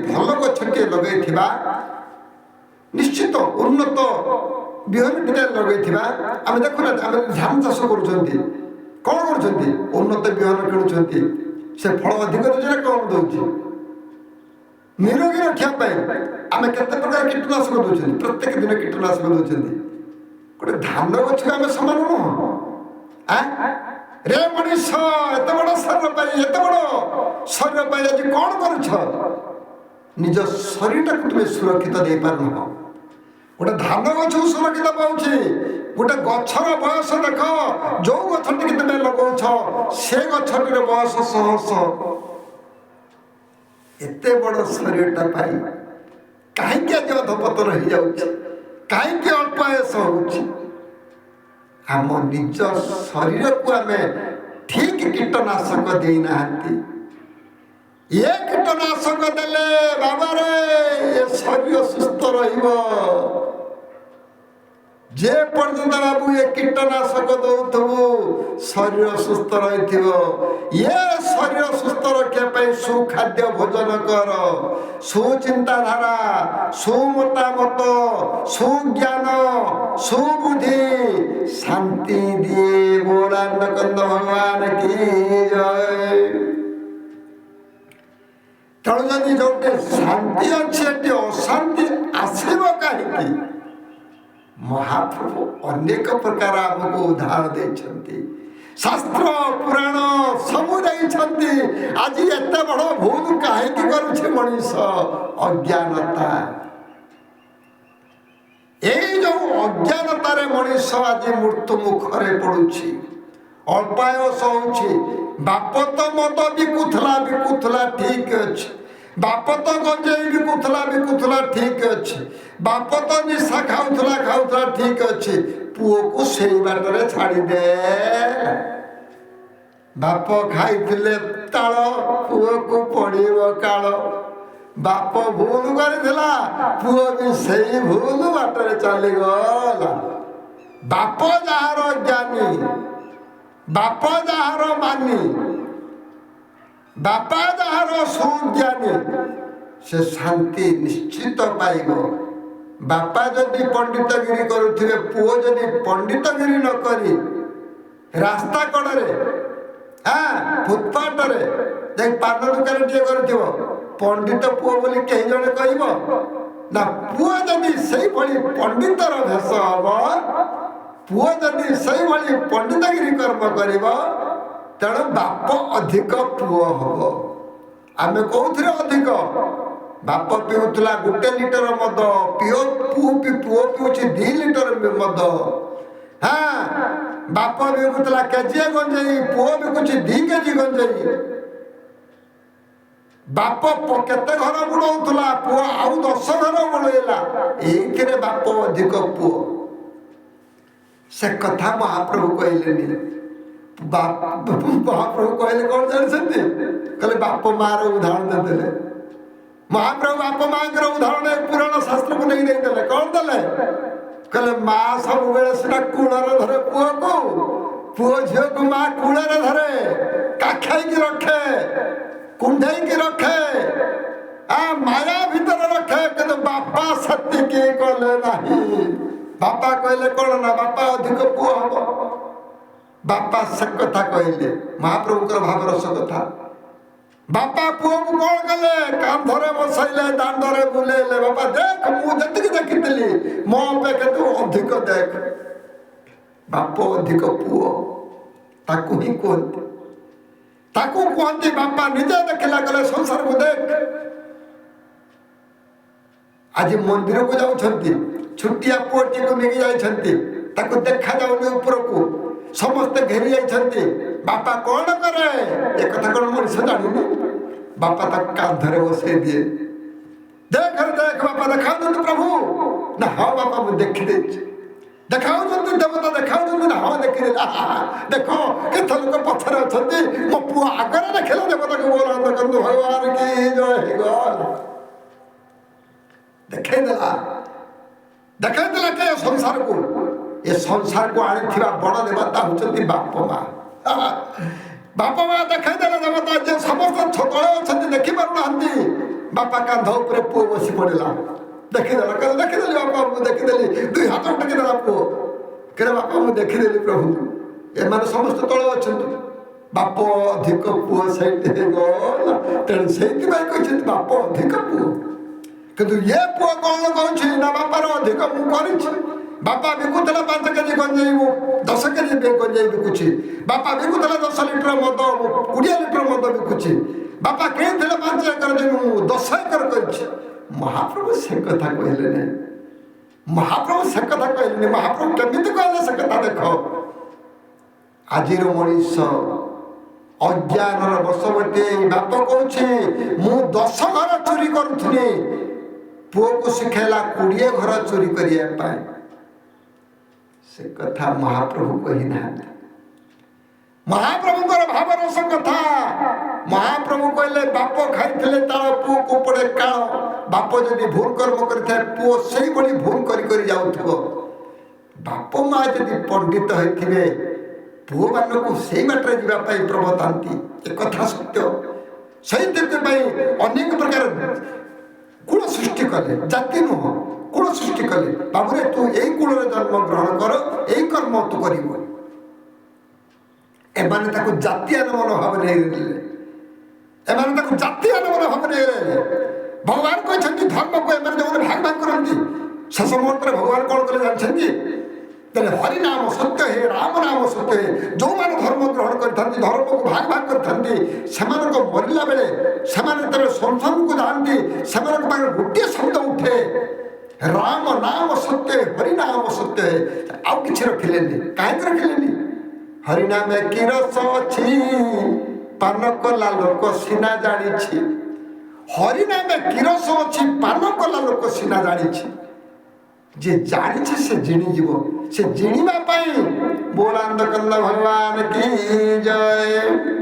ଭଲ ଗଛଟିଏ ଲଗାଇଥିବା, ନିଶ୍ଚିତ ଉନ୍ନତ ବିହନଟିଏ ଲଗାଇଥିବା। ଆମେ ଦେଖୁନା, ଆମେ ଧାନ ଚାଷ କରୁଛନ୍ତି, କ'ଣ କରୁଛନ୍ତି? ଉନ୍ନତ ବିହନ କିଣୁଛନ୍ତି। ସେ ଫଳ ଅଧିକ ଦେଉଛି ନା କମ୍ ଦେଉଛି? ନିରୋଗୀ ରଖିବା ପାଇଁ ଆମେ କେତେ ପ୍ରକାର କୀଟନାଶକ ଦେଉଛନ୍ତି, ପ୍ରତ୍ୟେକ ଦିନ କୀଟନାଶକ ଦେଉଛନ୍ତି। ଗୋଟେ ଧାନ ଗଛକୁ ଆମେ ସମାନ ନୁହଁ? ରେ ମଣିଷ, ଏତେ ବଡ଼ ଶରୀର ପାଇଁ, ଏତେ ବଡ଼ ଶରୀର ପାଇଁ ଆଜି କ'ଣ କରୁଛ? ନିଜ ଶରୀରଟାକୁ ତୁମେ ସୁରକ୍ଷିତ ଦେଇପାରୁନ। ଗୋଟେ ଧାନ ଗଛକୁ ସୁରକ୍ଷିତ ପାଉଛି। ଗୋଟେ ଗଛର ବୟସ ଦେଖ, ଯୋଉ ଗଛଟିକି ତୁମେ ଲଗାଉଛ ସେ ଗଛଟିର ବୟସ 100 ଏତେ ବଡ଼ ଶରୀରଟା ପାଇଁ କାହିଁକି ଆଜି ଅଧପତନ ହେଇଯାଉଛି? କାହିଁକି ଅଳ୍ପ ଆୟସ ହେଉଛି? ଆମ ନିଜ ଶରୀରକୁ ଆମେ ଠିକ କୀଟନାଶକ ଦେଇନାହାନ୍ତି। ଏ କୀଟନାଶକ ଦେଲେ ବାବାରେ ଏ ଶରୀର ସୁସ୍ଥ ରହିବ। ଯେ ପର୍ଯ୍ୟନ୍ତ ବାବୁ ଏ କୀଟନାଶକ ଦଉଥିବୁ ଶରୀର ସୁସ୍ଥ ରହିଥିବ। ଏ ଶରୀର ସୁସ୍ଥ ରଖିବା ପାଇଁ ସୁଖାଦ୍ୟ ଭୋଜନ କର, ସୁଚିନ୍ତାଧାରା, ସୁମତାମତ, ସୁଜ୍ଞାନ, ସୁବୁଦ୍ଧି ଶାନ୍ତି ଦିଏ। ବୋଳାନକନ୍ଦ ଭଗବାନ କି ଜୟ। ତେଣୁ ଯଦି ଯୋଉଠି ଶାନ୍ତି ଅଛି ଏଠି ଅଶାନ୍ତି ଆସିବ କାହିଁକି? ମହାପ୍ରଭୁ ଅନେକ ପ୍ରକାର ଆମକୁ ଉଦାହରଣ ଦେଇଛନ୍ତି, ଶାସ୍ତ୍ର ପୁରାଣ ସବୁ ଦେଇଛନ୍ତି। ଆଜି ଏତେ ବଡ଼ ଭୁଲ କାହିଁକି କରୁଛି ମଣିଷ? ଅଜ୍ଞାନତା। ଏଇ ଯୋଉ ଅଜ୍ଞାନତାରେ ମଣିଷ ଆଜି ମୃତ୍ୟୁ ମୁଖରେ ପଡୁଛି, ଅଳ୍ପାୟସ ହଉଛି। ବାପ ତ ମଦ ବିକୁଥିଲା ଠିକ ଅଛି, ବାପ ତ ଗଞ୍ଜେଇ ବିକୁଥିଲା ଠିକ ଅଛି, ବାପ ତ ନିଶା ଖାଉଥିଲା ଠିକ ଅଛି। ପୁଅକୁ ସେଇ ବାଟରେ ଛାଡ଼ିଦେ। ବାପ ଖାଇଥିଲେ ତାଳ, ପୁଅକୁ ପଡ଼ିବ କାଳ। ବାପ ଭୁଲ କରିଥିଲା, ପୁଅ ବି ସେଇ ଭୁଲ ବାଟରେ ଚାଲିଗଲା। ବାପ ଯାହାର ଜ୍ଞାନୀ, ବାପ ଯାହାର ମାନି, ବାପା ଯାହାର ସୁଜ୍ଞାନୀ, ସେ ଶାନ୍ତି ନିଶ୍ଚିତ ପାଇବ। ବାପା ଯଦି ପଣ୍ଡିତଗିରି କରୁଥିବେ, ପୁଅ ଯଦି ପଣ୍ଡିତଗିରି ନ କରି ରାସ୍ତା କଡ଼ରେ ଫୁଟପାଥରେ ଯାଇ ପାନ ଦୋକାନ ଟିଏ କରୁଥିବ, ପଣ୍ଡିତ ପୁଅ ବୋଲି କେହି ଜଣେ କହିବ ନା? ପୁଅ ଯଦି ସେଇଭଳି ପଣ୍ଡିତର ଭେଷ ହବ, ପୁଅ ଯଦି ସେଇଭଳି ପଣ୍ଡିତଗିରି କର୍ମ କରିବ, ତେଣୁ ବାପ ଅଧିକ ପୁଅ ହବ। ଆମେ କୋଉଥିରେ ଅଧିକ? ବାପ ପିଉଥିଲା 1 ଲିଟର ମଦ, ପୁଅ ପିଉଛି 2 ଲିଟର ମଦ। ବାପ ବିକୁଥିଲା କେଜିଏ ଗଞ୍ଜେଇ, ପୁଅ ବିକୁଛି 2 କେଜି ଗଞ୍ଜେଇ। ବାପ କେତେ ଘର ବୁଡ଼ଉଥିଲା, ପୁଅ ଆଉ 10 ଘର ବୁଡ଼େଇଲା। ଏଇଥିରେ ବାପ ଅଧିକ ପୁଅ। ସେ କଥା ମହାପ୍ରଭୁ କହିଲେନି। ମହାପ୍ରଭୁ କହିଲେ କ'ଣ ଜାଣିଛନ୍ତି? କହିଲେ ବାପ ମାର ଉଦାହରଣ ଦେଇଦେଲେ। ମହାପ୍ରଭୁ ବାପ ମାଙ୍କର ଉଦାହରଣ ପୁରାଣ ଶାସ୍ତ୍ରକୁ ନେଇ ଦେଇଦେଲେ। କ'ଣ ଦେଲେ? କହିଲେ ମା ସବୁବେଳେ ସିନା କୂଳରେ ଧରେ ପୁଅକୁ, ପୁଅ ଝିଅକୁ ମା କୂଳରେ ଧରେ, କାଖେଇକି ରଖେ, କୁଣ୍ଢେଇକି ରଖେ, ମାୟା ଭିତରେ ରଖେ। କିନ୍ତୁ ବାପା ସେତିକି କଲେ ନାହିଁ। ବାପା କହିଲେ କ'ଣ ନା ବାପା ଅଧିକ ପୁଅ ହବ। ବାପା ସେ କଥା କହିଲେ, ମହାପ୍ରଭୁଙ୍କର ଭାବରସ କଥା। ବାପା ପୁଅକୁ କ'ଣ କଲେ? କାନ୍ଧରେ ବସାଇଲେ, ଦାଣ୍ଡରେ ବୁଲେଇଲେ। ବାପା ଦେଖ, ମୁଁ ଯେତିକି ଦେଖିଥିଲି ମୋ ଅପେକ୍ଷା ତୁ ଅଧିକ ଦେଖ। ବାପ ଅଧିକ ପୁଅ, ତାକୁ ହିଁ କୁହନ୍ତି। ତାକୁ କୁହନ୍ତି ବାପା ନିଜେ ଦେଖିଲା କଲେ ସଂସାରକୁ ଦେଖ। ଆଜି ମନ୍ଦିରକୁ ଯାଉଛନ୍ତି, ଛୋଟିଆ ପୁଅଟିକୁ ନେଇକି ଯାଇଛନ୍ତି, ତାକୁ ଦେଖାଯାଉନି ଉପରକୁ, ସମସ୍ତେ ଘେରି ଯାଇଛନ୍ତି। ବାପା କ'ଣ କରେ? ଏ କଥା କ'ଣ ମଣିଷ ଜାଣିନି? ବାପା ତାକୁ କାନ୍ଧରେ ବସେଇ ଦିଏ। ଦେଖ ବାପା, ଦେଖାଉଛନ୍ତି ପ୍ରଭୁ ନା? ହଁ ବାପା, ମୁଁ ଦେଖିଦେଇଛି। ଦେଖାଉଛନ୍ତି ଦେବତା, ଦେଖାଉଛନ୍ତି ନା? ହଁ ଦେଖିଦେଲି। ଦେଖ କେତେ ଲୋକ ପଛରେ ଅଛନ୍ତି, ମୋ ପୁଅ ଆଗରେ ଦେଖିଲେ ଦେବତାକୁ ବୋଲାନ୍ତ କିନ୍ତୁ ଭଗବାନ କି ଜୟ ହେଇଗଲ। ଦେଖେଇଦେଲା କେ ସଂସାରକୁ? ଏ ସଂସାରକୁ ଆଣିଥିବା ବଡ଼ ଦେବତା ହଉଛନ୍ତି ବାପ ମା। ବାପ ମା ଦେଖେଇଦେଲେ ଦେବତା, ଯେ ସମସ୍ତେ ତଳେ ଅଛନ୍ତି ଦେଖିପାରୁନାହାନ୍ତି। ବାପା କାନ୍ଧ ଉପରେ ପୁଅ ବସି ପଡ଼ିଲା। ଦେଖିଦେଲା, କହିଲା ଦେଖିଦେଲି ବାପା, ମୁଁ ଦେଖିଦେଲି। 2 ହାତ ଟେକିଦେଲା ପୁଅ, କହିଲା ବାପା ମୁଁ ଦେଖିଦେଲି ପ୍ରଭୁ, ଏମାନେ ସମସ୍ତେ ତଳେ ଅଛନ୍ତି। ବାପ ଅଧିକ ପୁଅ ସେଇଠି ହେଇଗଲା। ତେଣୁ ସେଇଥିପାଇଁ କହିଛନ୍ତି ବାପ ଅଧିକ ପୁଅ। କିନ୍ତୁ ଏ ପୁଅ କଣ କହୁଛି ନା ବାପାର ଅଧିକ ମୁଁ କରିଛି। ବାପା ବିକୁଥିଲା 5 କେଜି ଗଞ୍ଜେଇ, ମୁଁ 10 କେଜି ଗଞ୍ଜେଇ ବିକୁଛି। ବାପା ବିକୁଥିଲା 10 ଲିଟର ମଦ, ମୁଁ 20 ଲିଟର ମଦ ବିକୁଛି। ବାପା କିଣିଥିଲେ 5 ଏକର ଜମି, ମୁଁ 10 ଏକର କରିଛି। ମହାପ୍ରଭୁ ସେ କଥା କହିଲେ ନାହିଁ। ମହାପ୍ରଭୁ ସେ କଥା କହିଲେନି। ମହାପ୍ରଭୁ କେମିତି କହିଲେ ସେ କଥା ଦେଖ। ଆଜିର ମଣିଷ ଅଜ୍ଞାନର ବଶବର୍ତ୍ତୀ। ବାପ କହୁଛି ମୁଁ 10 ଘର ଚୋରି କରୁଥିଲି, ପୁଅକୁ ଶିଖେଇଲା 20 ଘର ଚୋରି କରିବା ପାଇଁ। ସେ କଥା ମହାପ୍ରଭୁ କହିନାହାନ୍ତି। ମହାପ୍ରଭୁଙ୍କର ଭାବରସ କଥା। ମହାପ୍ରଭୁ କହିଲେ ବାପ ଖାଇଥିଲେ ତାଳ, ପୁଅକୁ ପଡ଼େ କାଳ। ବାପ ଯଦି ଭୁଲ କର୍ମ କରିଥାଏ, ପୁଅ ସେଇଭଳି ଭୁଲ କରି କରି ଯାଉଥିବ। ବାପ ମା ଯଦି ପଣ୍ଡିତ ହେଇଥିବେ, ପୁଅମାନଙ୍କୁ ସେଇ ବାଟରେ ଯିବା ପାଇଁ ପ୍ରବର୍ତ୍ତାନ୍ତି। ଏ କଥା ସତ୍ୟ। ସେଇଥିପାଇଁ ଅନେକ ପ୍ରକାର କୁଳ ସୃଷ୍ଟି କଲେ, ଜାତି ନୁହଁ, କୁଳ ସୃଷ୍ଟି କଲେ। ବାବୁରେ ତୁ ଏଇ କୁଳରେ ଜନ୍ମ ଗ୍ରହଣ କର, ଏଇ କର୍ମ ତୁ କରିବୁ। ଏମାନେ ତାକୁ ଜାତୀୟ ମନୋଭାବ ନେଇଥିଲେ। ଏମାନେ ତାକୁ ଜାତୀୟ ମନୋଭାବ ନେଇଗଲେ। ଭଗବାନ କହିଛନ୍ତି ଧର୍ମକୁ ଏମାନେ ଯେଉଁମାନେ ଭାଗ ଭାଗ କରନ୍ତି, ଶେଷ ମୁହୂର୍ତ୍ତରେ ଭଗବାନ କ'ଣ କଲେ ଜାଣିଛନ୍ତି? ତେଣୁ ହରିନାମ ସତ୍ୟ ହେ, ରାମ ନାମ ସତ୍ୟ ହେ। ଯେଉଁମାନେ ଧର୍ମ ଗ୍ରହଣ କରିଥାନ୍ତି, ଧର୍ମକୁ ଭାଗ ଭାଗ କରିଥାନ୍ତି, ସେମାନଙ୍କ ମରିଲା ବେଳେ ସେମାନେ ଯେତେବେଳେ ସଂସାରକୁ ଯାଆନ୍ତି, ସେମାନଙ୍କ ପାଖରେ ଗୋଟିଏ ଶବ୍ଦ ଉଠେ, ରାମ ନାମ ସତ୍ୟ, ହରିନାମ ସତ୍ୟ। ଆଉ କିଛି ରଖିଲେନି। କାହିଁକି ରଖିଲେନି? ହରିନାମେ କି ରସ ଅଛି, ପାନ କଲା ଲୋକ ସିନା ଜାଣିଛି। ହରିନାମେ କି ରସ ଅଛି, ପାନ କଲା ଲୋକ ସିନା ଜାଣିଛି। ଯେ ଜାଣିଛି ସେ ଜିଣିଯିବ। ସେ ଜିଣିବା ପାଇଁ ବୋଲାନ୍ଦ କନ୍ଦ ଭଗବାନ କି ଜୟ।